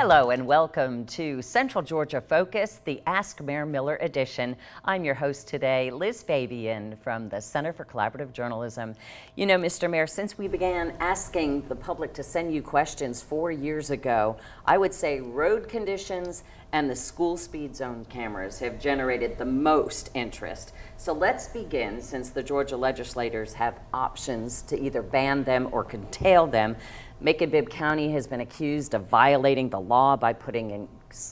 Hello and welcome to Central Georgia Focus, the Ask Mayor Miller edition. I'm your host today, Liz Fabian from the Center for Collaborative Journalism. You know, Mr. Mayor, since we began asking the public to send you questions 4 years ago, I would say road conditions and the school speed zone cameras have generated the most interest. So let's begin, since the Georgia legislators have options to either ban them or curtail them. Macon-Bibb County has been accused of violating the law by putting in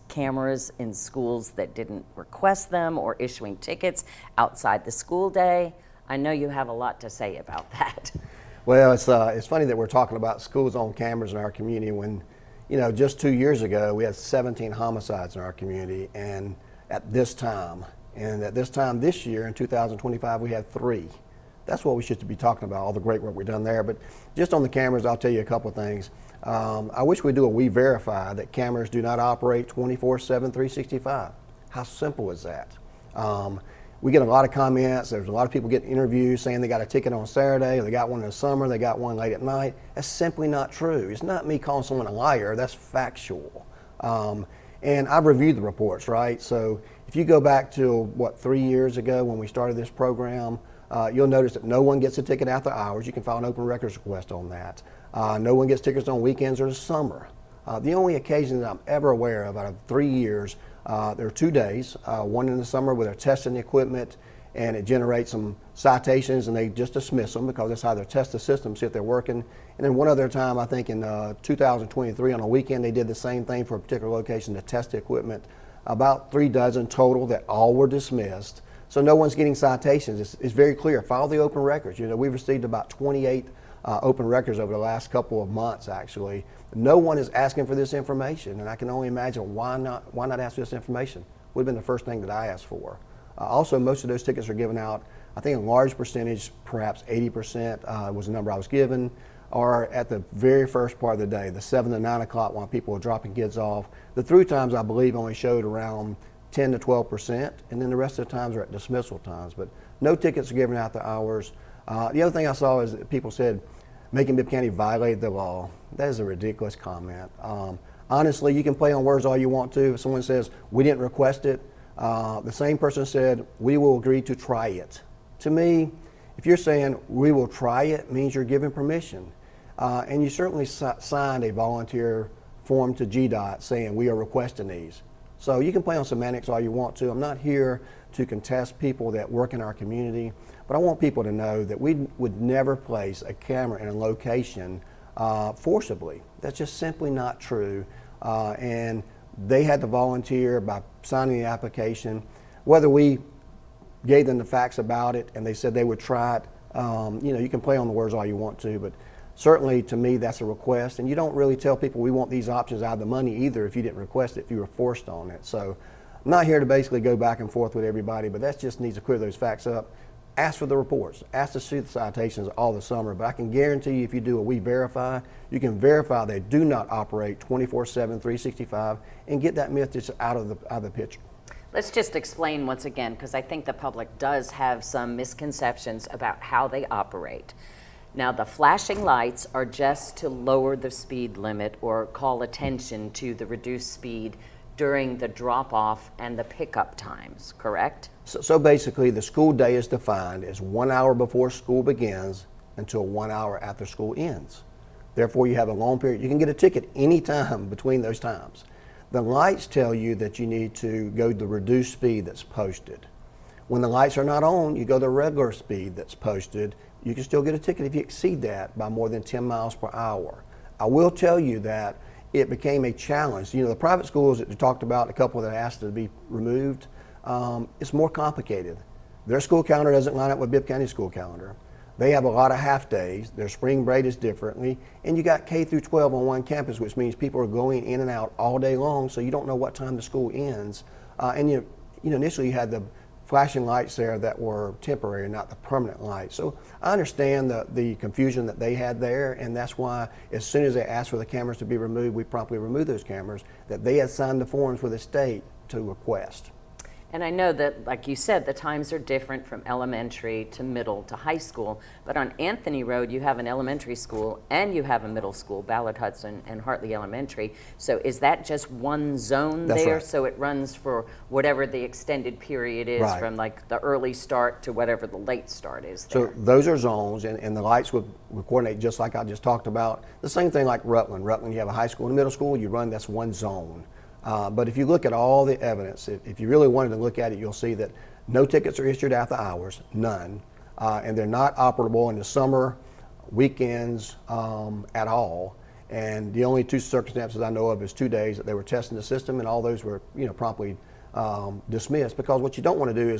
cameras in schools that didn't request them or issuing tickets outside the school day. I know you have a lot to say about that. Well, it's funny that we're talking about school zone cameras in our community when, you know, just 2 years ago we had 17 homicides in our community, and at this time this year in 2025 we had 3. That's what we should be talking about, all the great work we've done there. But just on the cameras, I'll tell you a couple of things. I wish we'd do a We Verify that cameras do not operate 24/7, 365. How simple is that? We get a lot of comments. There's a lot of people getting interviews saying they got a ticket on Saturday, or they got one in the summer, they got one late at night. That's simply not true. It's not me calling someone a liar. That's factual. And I've reviewed the reports, right? So if you go back to, 3 years ago when we started this program, you'll notice that no one gets a ticket after hours. You can file an open records request on that. No one gets tickets on weekends or the summer. The only occasion that I'm ever aware of out of 3 years, there are 2 days, one in the summer where they're testing the equipment and it generates some citations and they just dismiss them because that's how they test the system, see if they're working. And then one other time, I think in 2023 on a weekend, they did the same thing for a particular location to test the equipment. About 3 dozen total that all were dismissed. So no one's getting citations. It's very clear. File the open records. You know, we've received about 28 open records over the last couple of months, actually. No one is asking for this information, and I can only imagine why not ask for this information. Would have been the first thing that I asked for. Also, most of those tickets are given out, I think a large percentage, perhaps 80% was the number I was given, are at the very first part of the day, the 7 to 9 o'clock while people are dropping kids off. The through times, I believe, only showed around 10 to 12%, and then the rest of the times are at dismissal times. But no tickets are given out the hours. The other thing I saw is that people said Macon-Bibb County violated the law. That is a ridiculous comment. Honestly, you can play on words all you want to. If someone says, we didn't request it, the same person said, we will agree to try it. To me, if you're saying we will try it, means you're giving permission. And you certainly signed a volunteer form to GDOT saying we are requesting these. So you can play on semantics all you want to. I'm not here to contest people that work in our community, but I want people to know that we would never place a camera in a location forcibly. That's just simply not true. And they had to volunteer by signing the application. Whether we gave them the facts about it and they said they would try it, you know, you can play on the words all you want to, but certainly, to me, that's a request, and you don't really tell people we want these options out of the money either if you didn't request it, if you were forced on it. So I'm not here to basically go back and forth with everybody, but that just needs to clear those facts up. Ask for the reports. Ask to see the citations all the summer, but I can guarantee you if you do a We Verify, you can verify they do not operate 24/7, 365, and get that myth just out of the picture. Let's just explain once again, because I think the public does have some misconceptions about how they operate. Now, the flashing lights are just to lower the speed limit or call attention to the reduced speed during the drop-off and the pickup times, correct? So basically, the school day is defined as 1 hour before school begins until 1 hour after school ends. Therefore, you have a long period. You can get a ticket any time between those times. The lights tell you that you need to go to the reduced speed that's posted. When the lights are not on, you go to the regular speed that's posted. You can still get a ticket if you exceed that by more than 10 miles per hour. I will tell you that it became a challenge. You know, the private schools that you talked about, a couple that asked to be removed, it's more complicated. Their school calendar doesn't line up with Bibb County school calendar. They have a lot of half days. Their spring break is differently. And you got K through 12 on one campus, which means people are going in and out all day long, so you don't know what time the school ends. And you know, initially you had the flashing lights there that were temporary, not the permanent lights. So I understand the confusion that they had there, and that's why as soon as they asked for the cameras to be removed, we promptly removed those cameras that they had signed the forms with the state to request. And I know that, like you said, the times are different from elementary to middle to high school. But on Anthony Road, you have an elementary school and you have a middle school, Ballard Hudson and Hartley Elementary. So is that just one zone That's there? right. So it runs for whatever the extended period is, Right. from like the early start to whatever the late start is So there. those are zones, and the lights would coordinate just like I just talked about. The same thing like Rutland. Rutland, you have a high school and a middle school, you run, that's one zone. But if you look at all the evidence, if you really wanted to look at it, you'll see that no tickets are issued after hours, none. And they're not operable in the summer, weekends at all. And the only two circumstances I know of is 2 days that they were testing the system, and all those were promptly dismissed, because what you don't want to do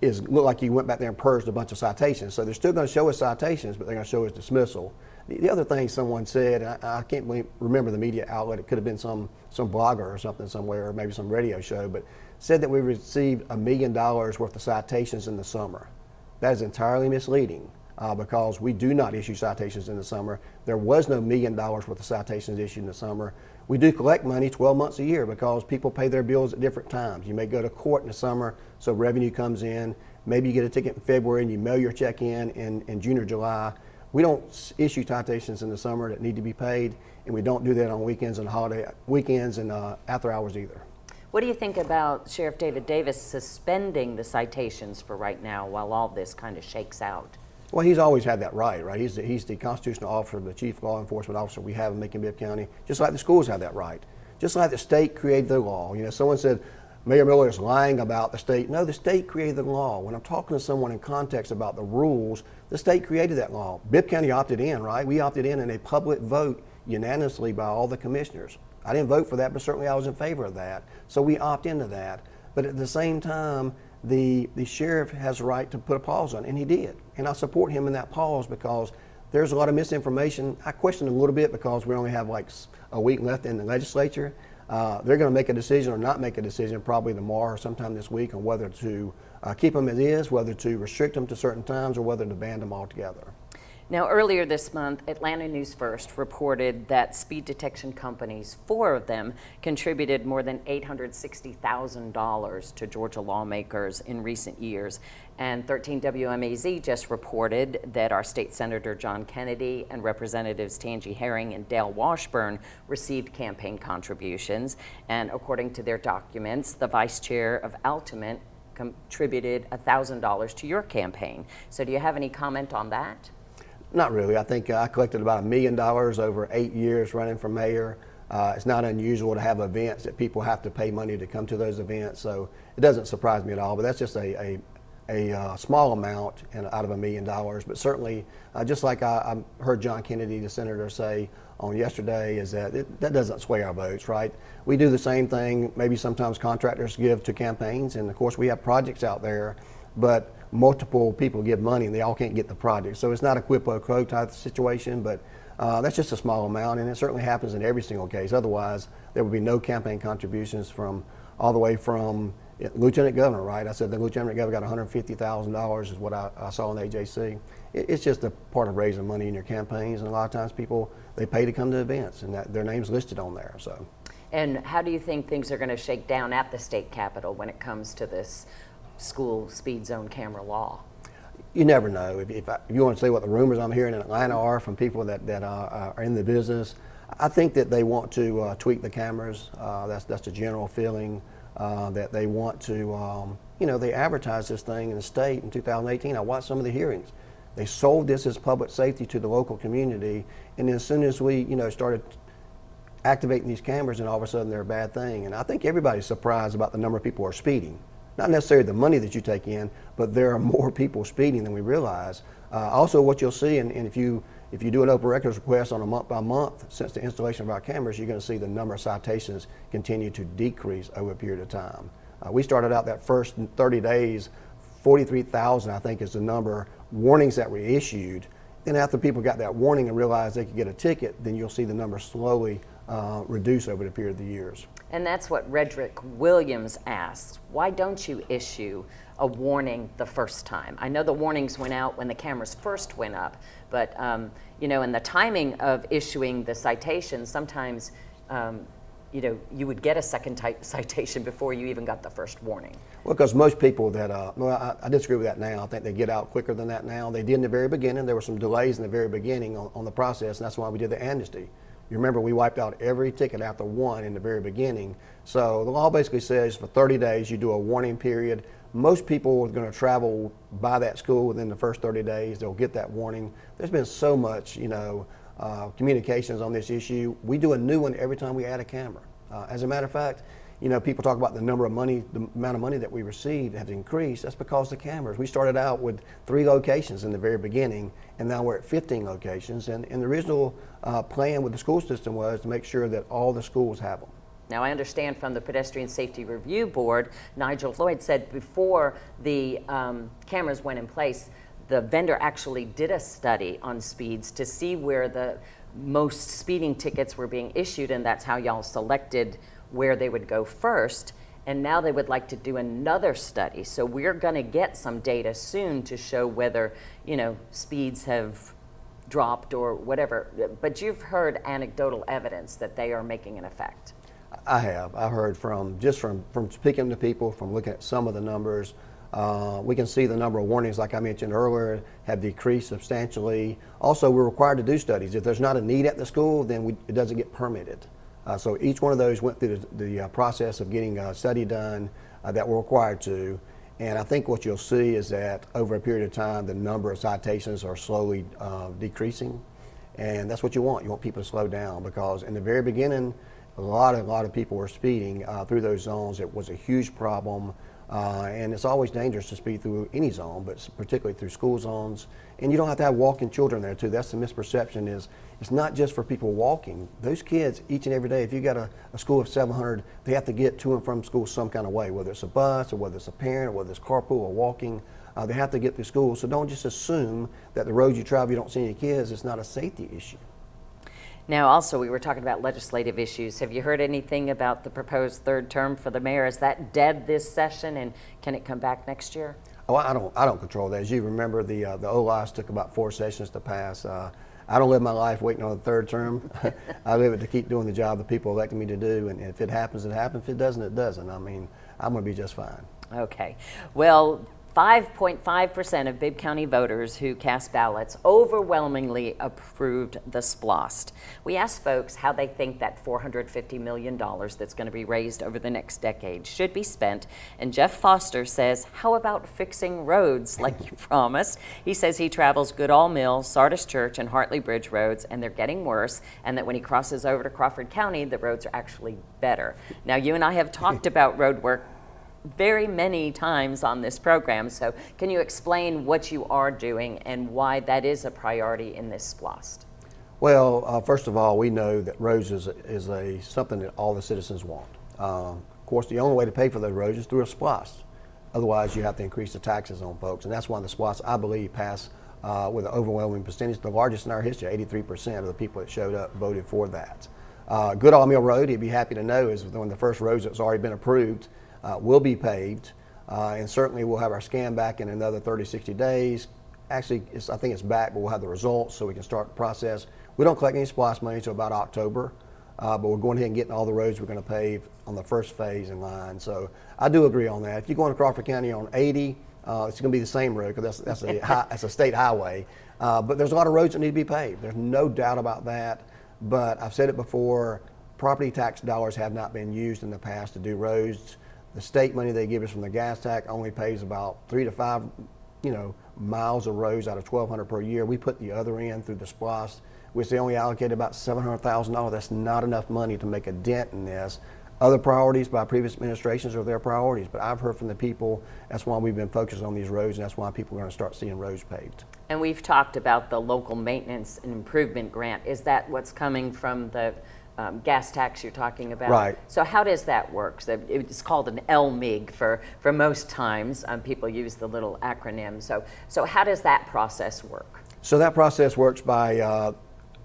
is look like you went back there and purged a bunch of citations. So they're still going to show us citations, but they're going to show us dismissal. The other thing someone said, and I can't remember the media outlet, it could have been some blogger or something somewhere, or maybe some radio show, but said that we received $1 million worth of citations in the summer. That is entirely misleading, because we do not issue citations in the summer. There was no $1 million worth of citations issued in the summer. We do collect money 12 months a year because people pay their bills at different times. You may go to court in the summer, so revenue comes in. Maybe you get a ticket in February and you mail your check in June or July. We don't issue citations in the summer that need to be paid, and we don't do that on weekends and weekends and after hours either. What do you think about Sheriff David Davis suspending the citations for right now while all this kind of shakes out? Well, he's always had that right? He's the constitutional officer, the chief law enforcement officer we have in Macon-Bibb County, just like the schools have that right. Just like the state created the law. Someone said, Mayor Miller is lying about the state. No, the state created the law. When I'm talking to someone in context about the rules, the state created that law. Bibb County opted in, right? We opted in a public vote unanimously by all the commissioners. I didn't vote for that, but certainly I was in favor of that. So we opt into that. But at the same time, the sheriff has a right to put a pause on it, and he did. And I support him in that pause because there's a lot of misinformation. I question it a little bit because we only have like a week left in the legislature. They're going to make a decision or not make a decision probably tomorrow or sometime this week on whether to keep them as is, whether to restrict them to certain times, or whether to ban them altogether. Now, earlier this month, Atlanta News First reported that speed detection companies, 4 of them, contributed more than $860,000 to Georgia lawmakers in recent years. And 13 WMAZ just reported that our state senator John Kennedy and Representatives Tangi Herring and Dale Washburn received campaign contributions. And according to their documents, the vice chair of Altamont contributed $1,000 to your campaign. So do you have any comment on that? Not really. I think I collected about $1 million over 8 years running for mayor. It's not unusual to have events that people have to pay money to come to those events, so it doesn't surprise me at all. But that's just a small amount out of $1 million. But certainly, just like I heard John Kennedy, the senator, say on yesterday, is that that doesn't sway our votes, right? We do the same thing. Maybe sometimes contractors give to campaigns, and of course we have projects out there, but multiple people give money and they all can't get the project. So it's not a quid pro quo type of situation, but that's just a small amount, and it certainly happens in every single case. Otherwise, there would be no campaign contributions from all the way from Lieutenant Governor, right? I said the Lieutenant Governor got $150,000 is what I saw in the AJC. It's just a part of raising money in your campaigns, and a lot of times people, they pay to come to events, and their name's listed on there. So. And how do you think things are going to shake down at the state capitol when it comes to this school speed zone camera law? You never know. If you want to say what the rumors I'm hearing in Atlanta are from people that are in the business, I think that they want to tweak the cameras. That's the general feeling, that they want to, they advertised this thing in the state in 2018. I watched some of the hearings. They sold this as public safety to the local community, and then as soon as we, started activating these cameras, and all of a sudden they're a bad thing. And I think everybody's surprised about the number of people who are speeding. Not necessarily the money that you take in, but there are more people speeding than we realize. Also, what you'll see, and if you do an open records request on a month by month since the installation of our cameras, you're going to see the number of citations continue to decrease over a period of time. We started out that first 30 days, 43,000 I think is the number warnings that were issued. Then after people got that warning and realized they could get a ticket, then you'll see the number slowly reduce over the period of the years. And that's what Redrick Williams asks. Why don't you issue a warning the first time? I know the warnings went out when the cameras first went up, but in the timing of issuing the citations, sometimes you would get a second citation before you even got the first warning. Well, because most people that, well, I disagree with that now. I think they get out quicker than that now. They did in the very beginning. There were some delays in the very beginning on the process, and that's why we did the amnesty. You remember we wiped out every ticket after one in the very beginning. So the law basically says for 30 days you do a warning period. Most people are going to travel by that school within the first 30 days. They'll get that warning. There's been so much, communications on this issue. We do a new one every time we add a camera. As a matter of fact, people talk about the amount of money that we received has increased. That's because of the cameras. We started out with 3 locations in the very beginning, and now we're at 15 locations. And the original plan with the school system was to make sure that all the schools have them. Now, I understand from the Pedestrian Safety Review Board, Nigel Floyd said before the cameras went in place, the vendor actually did a study on speeds to see where the most speeding tickets were being issued, and that's how y'all selected where they would go first. And now they would like to do another study. So we're going to get some data soon to show whether, speeds have dropped or whatever. But you've heard anecdotal evidence that they are making an effect. I have. I heard from speaking to people, from looking at some of the numbers. We can see the number of warnings, like I mentioned earlier, have decreased substantially. Also, we're required to do studies. If there's not a need at the school, then it doesn't get permitted. So each one of those went through the process of getting a study done that we're required to. And I think what you'll see is that over a period of time, the number of citations are slowly decreasing. And that's what you want. You want people to slow down, because in the very beginning, a lot of people were speeding through those zones. It was a huge problem. And it's always dangerous to speed through any zone, but particularly through school zones. And you don't have to have walking children there too. That's the misperception, is it's not just for people walking. Those kids, each and every day, if you got a school of 700, they have to get to and from school some kind of way, whether it's a bus or whether it's a parent or whether it's carpool or walking. They have to get through school. So don't just assume that the roads you travel, you don't see any kids. It's not a safety issue. Now, also, we were talking about legislative issues. Have you heard anything about the proposed third term for the mayor? Is that dead this session, and can it come back next year? Oh, I don't control that. As you remember, the OLIS took about 4 sessions to pass. I don't live my life waiting on the third term. I live it to keep doing the job the people elected me to do, and if it happens, it happens. If it doesn't, it doesn't. I mean, I'm going to be just fine. Okay. Well, 5.5% of Bibb County voters who cast ballots overwhelmingly approved the SPLOST. We asked folks how they think that $450 million that's going to be raised over the next decade should be spent. And Jeff Foster says, how about fixing roads like you promised? He says he travels Goodall Mill, Sardis Church, and Hartley Bridge roads, and they're getting worse, and that when he crosses over to Crawford County, the roads are actually better. Now, you and I have talked about road work very many times on this program. So can you explain what you are doing and why that is a priority in this SPLOST? Well, first of all, we know that roads is something that all the citizens want. Of course, the only way to pay for those roads is through a SPLOST. Otherwise, you have to increase the taxes on folks. And that's why the SPLOST, I believe, passed with an overwhelming percentage, the largest in our history. 83% of the people that showed up voted for that. Goodall Mill Road, you'd be happy to know, is one of the first roads that's already been approved. Will be paved, and certainly we'll have our scan back in another 30, 60 days. Actually, I think it's back, but we'll have the results so we can start the process. We don't collect any SPLOST money until about October, but we're going ahead and getting all the roads we're going to pave on the first phase in line. So I do agree on that. If you go into Crawford County on 80, it's going to be the same road, because that's a state highway. But there's a lot of roads that need to be paved. There's no doubt about that. But I've said it before, property tax dollars have not been used in the past to do roads. The state money they give us from the gas tax only pays about 3 to 5, miles of roads out of 1,200 per year. We put the other end through the SPLOST, which they only allocated about $700,000. That's not enough money to make a dent in this. Other priorities by previous administrations are their priorities, but I've heard from the people, that's why we've been focused on these roads, and that's why people are going to start seeing roads paved. And we've talked about the local maintenance and improvement grant. Is that what's coming from the gas tax you're talking about? Right. So how does that work? So it's called an LMIG for most times. People use the little acronym. So how does that process work? So that process works by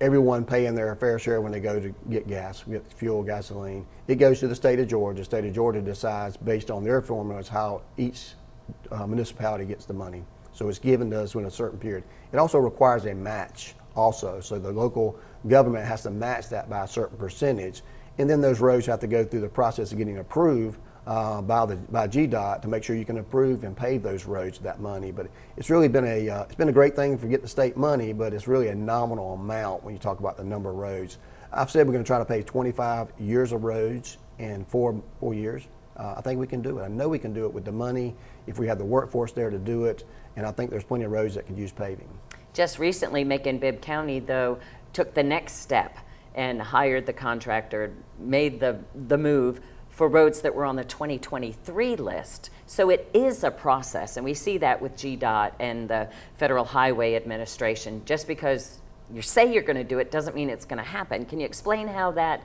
everyone paying their fair share when they go to get gas, get fuel, gasoline. It goes to the state of Georgia. The state of Georgia decides based on their formulas how each municipality gets the money. So it's given to us in a certain period. It also requires a match also. So the local government has to match that by a certain percentage. and then those roads have to go through the process of getting approved by GDOT to make sure you can approve and pave those roads with that money. But it's really been a great thing for getting the state money, but it's really a nominal amount when you talk about the number of roads. I've said we're going to try to pave 25 years of roads in four years. I think we can do it. I know we can do it with the money if we have the workforce there to do it, and I think there's plenty of roads that could use paving. Just recently, Macon-Bibb County, though, took the next step and hired the contractor, made the move for roads that were on the 2023 list. So it is a process, and we see that with GDOT and the Federal Highway Administration. Just because you say you're going to do it doesn't mean it's going to happen. Can you explain how that,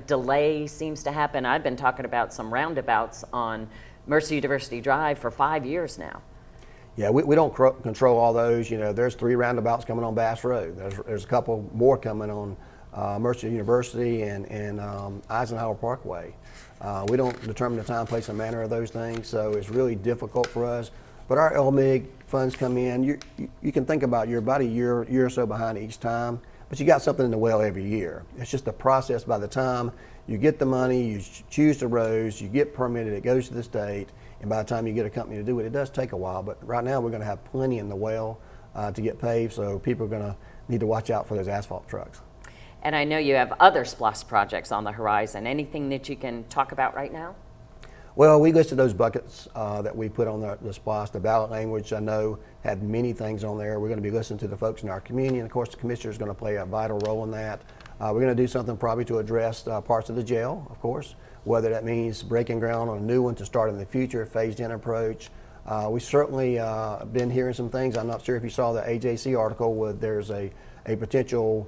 delay seems to happen? I've been talking about some roundabouts on Mercer University Drive for 5 years now. Yeah, we don't control all those. There's 3 roundabouts coming on Bass Road. There's a couple more coming on Mercer University and Eisenhower Parkway. We don't determine the time, place, and manner of those things, so it's really difficult for us. But our LMIG funds come in. You can think about you're about a year or so behind each time, but you got something in the well every year. It's just a process. By the time you get the money, you choose the roads, you get permitted, it goes to the state, and by the time you get a company to do it, it does take a while. But right now we're going to have plenty in the well to get paved, so people are going to need to watch out for those asphalt trucks. And I know you have other SPLOST projects on the horizon. Anything that you can talk about right now? Well, we listed those buckets that we put on the SPLOST. The ballot language, I know, had many things on there. We're going to be listening to the folks in our community, and of course the commissioner is going to play a vital role in that. We're going to do something probably to address parts of the jail, of course, whether that means breaking ground on a new one to start in the future, phased-in approach. We certainly been hearing some things. I'm not sure if you saw the AJC article where there's a potential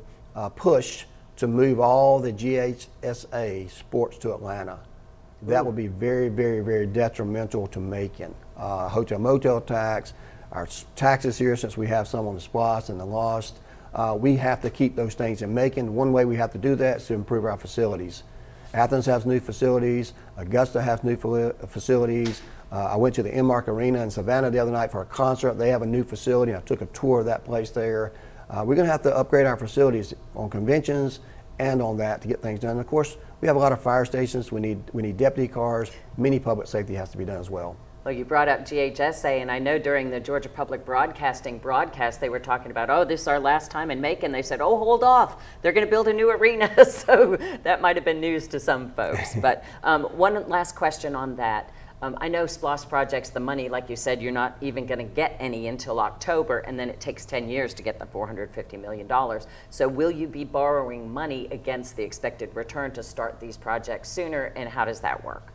push to move all the GHSA sports to Atlanta. That would be very, very, very detrimental to Macon. Hotel motel tax, our taxes here, since we have some on the SPLOST and the LOST, we have to keep those things in Macon. One way we have to do that is to improve our facilities. Athens has new facilities, Augusta has new facilities. I went to the Inmark Arena in Savannah the other night for a concert. They have a new facility. I took a tour of that place there. We're going to have to upgrade our facilities on conventions and on that to get things done. And of course, we have a lot of fire stations. We need deputy cars. Many public safety has to be done as well. Well, you brought up GHSA, and I know during the Georgia Public Broadcasting broadcast, they were talking about, oh, this is our last time in Macon. They said, oh, hold off. They're going to build a new arena. So that might have been news to some folks. But one last question on that. I know SPLOST projects, the money, like you said, you're not even going to get any until October, and then it takes 10 years to get the $450 million. So will you be borrowing money against the expected return to start these projects sooner, and how does that work?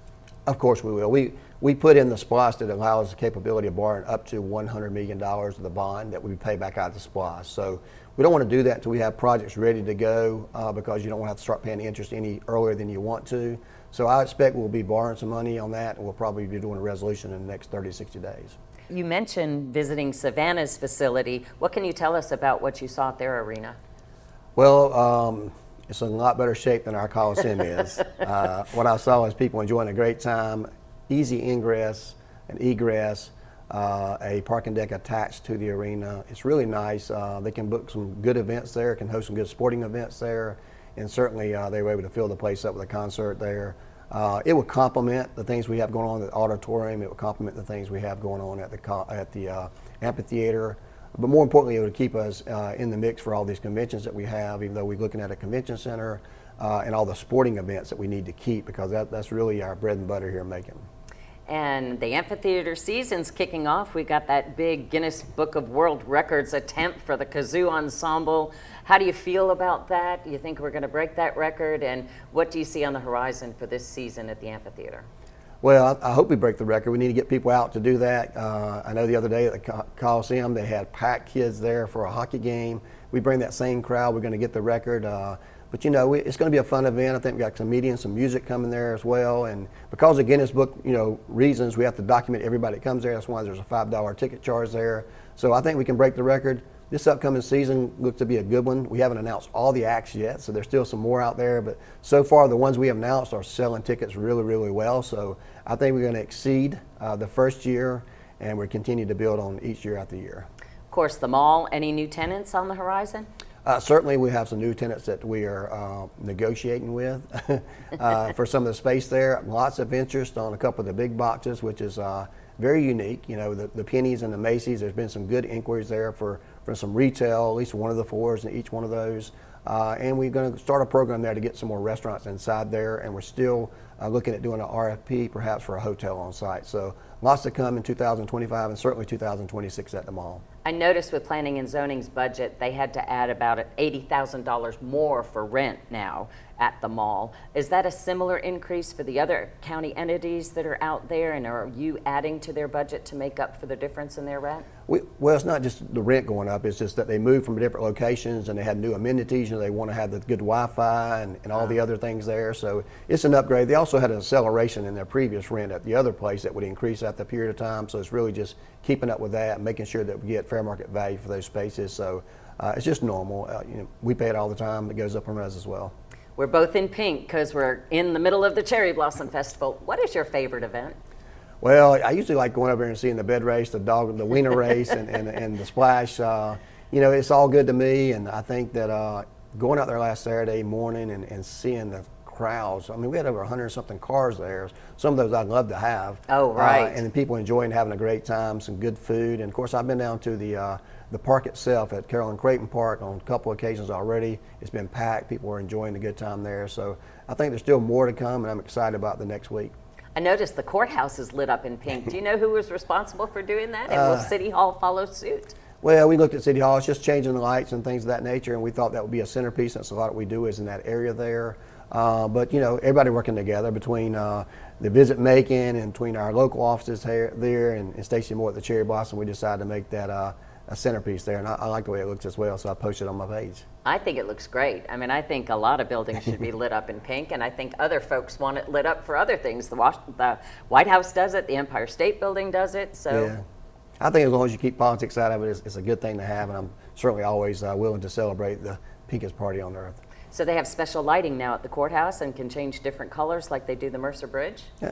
Of course we will. We put in the SPLOST that allows the capability of borrowing up to $100 million of the bond that we pay back out of the SPLOST. So we don't want to do that until we have projects ready to go because you don't want to have to start paying interest any earlier than you want to. So I expect we'll be borrowing some money on that, and we'll probably be doing a resolution in the next 30 to 60 days. You mentioned visiting Savannah's facility. What can you tell us about what you saw at their arena? Well, it's in a lot better shape than our Coliseum is. What I saw is people enjoying a great time, easy ingress and egress, a parking deck attached to the arena. It's really nice. They can book some good events there, can host some good sporting events there, and certainly they were able to fill the place up with a concert there. It would complement the things we have going on at the auditorium. It would complement the things we have going on at the amphitheater. But more importantly, it would keep us in the mix for all these conventions that we have, even though we're looking at a convention center and all the sporting events that we need to keep, because that's really our bread and butter here in Macon. And the amphitheater season's kicking off. We got that big Guinness Book of World Records attempt for the kazoo ensemble. How do you feel about that? Do you think we're going to break that record? And what do you see on the horizon for this season at the amphitheater? Well, I hope we break the record. We need to get people out to do that. I know the other day at the Coliseum, they had packed kids there for a hockey game. We bring that same crowd, we're going to get the record. But it's going to be a fun event. I think we got comedians, some music coming there as well. And because of Guinness Book, reasons, we have to document everybody that comes there. That's why there's a $5 ticket charge there. So I think we can break the record. This upcoming season looks to be a good one. We haven't announced all the acts yet, so there's still some more out there. But so far, the ones we have announced are selling tickets really, really well. So I think we're going to exceed the first year, and we're continue to build on each year after year. Of course, the mall. Any new tenants on the horizon? Certainly, we have some new tenants that we are negotiating with for some of the space there. Lots of interest on a couple of the big boxes, which is very unique. You know, the Pennies and the Macy's, there's been some good inquiries there for some retail, at least one of the floors in each one of those. And we're going to start a program there to get some more restaurants inside there, and we're still looking at doing an RFP perhaps for a hotel on site. So lots to come in 2025 and certainly 2026 at the mall. I noticed with Planning and Zoning's budget, they had to add about $80,000 more for rent now at the mall. Is that a similar increase for the other county entities that are out there, and are you adding to their budget to make up for the difference in their rent? Well, it's not just the rent going up, it's just that they moved from different locations and they had new amenities, and they want to have the good Wi-Fi and all the other things there. So it's an upgrade. They also had an acceleration in their previous rent at the other place that would increase at the period of time. So it's really just keeping up with that and making sure that we get fair market value for those spaces. So it's just normal. You know, we pay it all the time. It goes up on us as well. We're both in pink because we're in the middle of the Cherry Blossom Festival. What is your favorite event? Well, I usually like going over and seeing the bed race, the wiener race, and the splash. You know, it's all good to me, and I think that going out there last Saturday morning and seeing the crowds. I mean, we had over 100-something cars there. Some of those I'd love to have. Oh, right. And people enjoying having a great time, some good food. And of course, I've been down to the park itself at Carolyn Creighton Park on a couple occasions already. It's been packed. People are enjoying the good time there. So I think there's still more to come, and I'm excited about the next week. I noticed the courthouse is lit up in pink. Do you know who was responsible for doing that? And will City Hall follow suit? Well, we looked at City Hall. It's just changing the lights and things of that nature, and we thought that would be a centerpiece. That's a lot of what we do is in that area there. But, you know, everybody working together between the Visit Macon and between our local offices there and Stacy Moore at the Cherry Blossom, we decided to make that a centerpiece there. And I like the way it looks as well, so I posted it on my page. I think it looks great. I mean, I think a lot of buildings should be lit up in pink, and I think other folks want it lit up for other things. The White House does it, the Empire State Building does it, so. Yeah. I think as long as you keep politics out of it, it's a good thing to have, and I'm certainly always willing to celebrate the pinkest party on earth. So they have special lighting now at the courthouse and can change different colors like they do the Mercer Bridge? Yeah,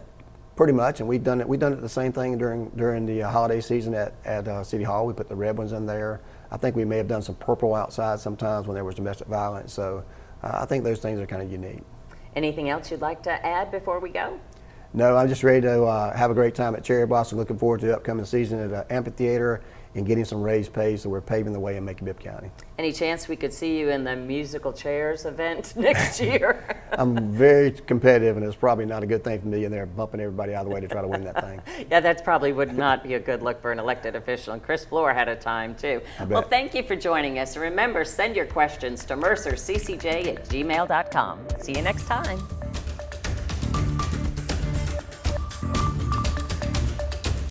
pretty much, and we've done it the same thing during the holiday season at City Hall. We put the red ones in there. I think we may have done some purple outside sometimes when there was domestic violence, so I think those things are kind of unique. Anything else you'd like to add before we go? No, I'm just ready to have a great time at Cherry Blossom. Looking forward to the upcoming season at the amphitheater and getting some raised pay, so we're paving the way in Macon-Bibb County. Any chance we could see you in the musical chairs event next year? I'm very competitive, and it's probably not a good thing for me in there bumping everybody out of the way to try to win that thing. Yeah, that's probably would not be a good look for an elected official, and Chris Floor had a time too. Well, thank you for joining us. Remember, send your questions to mercerccj@gmail.com. See you next time.